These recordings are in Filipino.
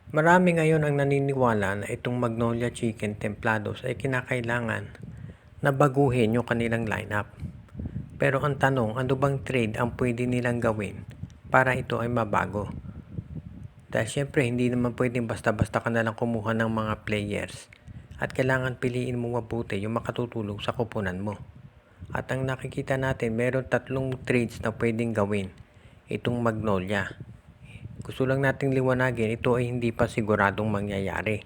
Marami ngayon ang naniniwala na itong Magnolia Chicken Templados ay kinakailangan na baguhin yung kanilang lineup. Pero ang tanong, ano bang trade ang pwede nilang gawin para ito ay mabago? Dahil syempre hindi naman pwedeng basta-basta ka nalang kumuha ng mga players at kailangan piliin mo mabuti yung makatutulong sa kupunan mo. At ang nakikita natin, meron 3 trades na pwedeng gawin itong Magnolia. Gusto lang nating liwanagin, ito ay hindi pa siguradong mangyayari.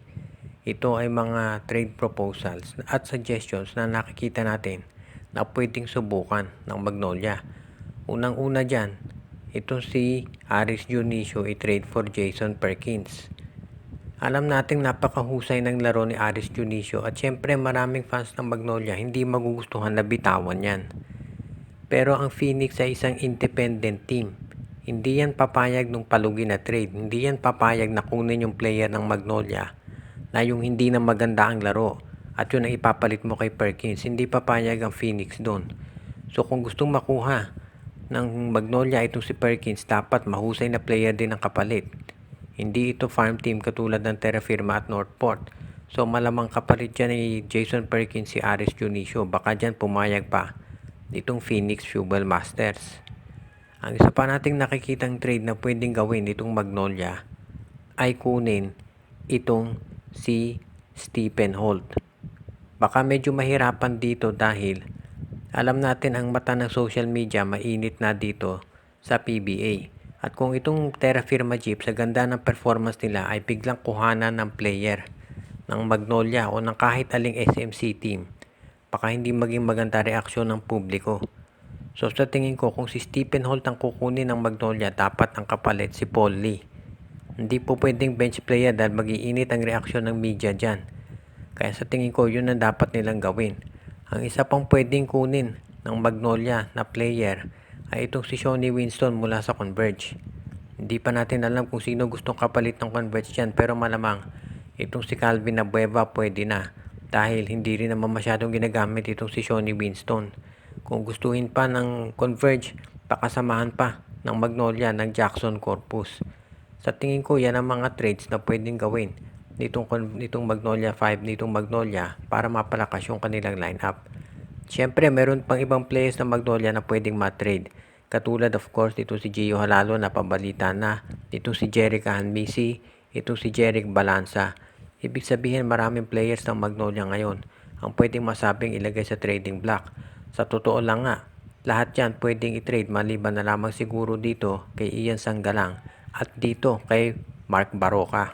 Ito ay mga trade proposals at suggestions na nakikita natin na pwedeng subukan ng Magnolia. Unang-una dyan, ito si Aris Dionisio i-trade for Jason Perkins. Alam nating napakahusay ng laro ni Aris Dionisio at syempre maraming fans ng Magnolia hindi magugustuhan na bitawan yan. Pero ang Phoenix ay isang independent team. Hindi yan papayag ng palugi na trade. Hindi yan papayag na kunin yung player ng Magnolia na yung hindi na maganda ang laro at yun ang ipapalit mo kay Perkins. Hindi papayag ang Phoenix doon. So kung gustong makuha ng Magnolia itong si Perkins, dapat mahusay na player din ang kapalit. Hindi ito farm team katulad ng Terra Firma at Northport. So malamang kapalit dyan ni Jason Perkins si Aris Dionisio. Baka dyan pumayag pa itong Phoenix Fuel Masters. Ang isa pa nating nakikitang trade na pwedeng gawin itong Magnolia ay kunin itong si Stephen Holt. Baka medyo mahirapan dito dahil alam natin ang mata ng social media mainit na dito sa PBA. At kung itong Terra Firma Jeep sa ganda ng performance nila ay biglang kuhanan ng player ng Magnolia o ng kahit aling SMC team, baka hindi maging maganda reaksyon ng publiko. So sa tingin ko, kung si Stephen Holt ang kukunin ng Magnolia, dapat ang kapalit si Paul Lee. Hindi po pwedeng bench player dahil mag-iinit ang reaksyon ng media dyan. Kaya sa tingin ko, yun ang dapat nilang gawin. Ang isa pang pwedeng kunin ng Magnolia na player ay itong si Shawnee Winston mula sa Converge. Hindi pa natin alam kung sino gustong kapalit ng Converge dyan, pero malamang itong si Calvin Abueva pwede na dahil hindi rin naman masyadong ginagamit itong si Shawnee Winston. Kung gustuhin pa ng Converge, pakasamahan pa ng Magnolia ng Jackson Corpus. Sa tingin ko, yan ang mga trades na pwedeng gawin nitong Magnolia 5, nitong Magnolia para mapalakas yung kanilang lineup. Siyempre, meron pang ibang players ng Magnolia na pwedeng ma-trade. Katulad of course, ito si Gio Halalo na pabalita na, ito si Jerick Hanmisi, ito si Jerick Balanza. Ibig sabihin maraming players ng Magnolia ngayon ang pwedeng masabing ilagay sa trading block. Sa totoo lang nga, lahat yan pwedeng i-trade maliban na lamang siguro dito kay Ian Sanggalang at dito kay Mark Baroka.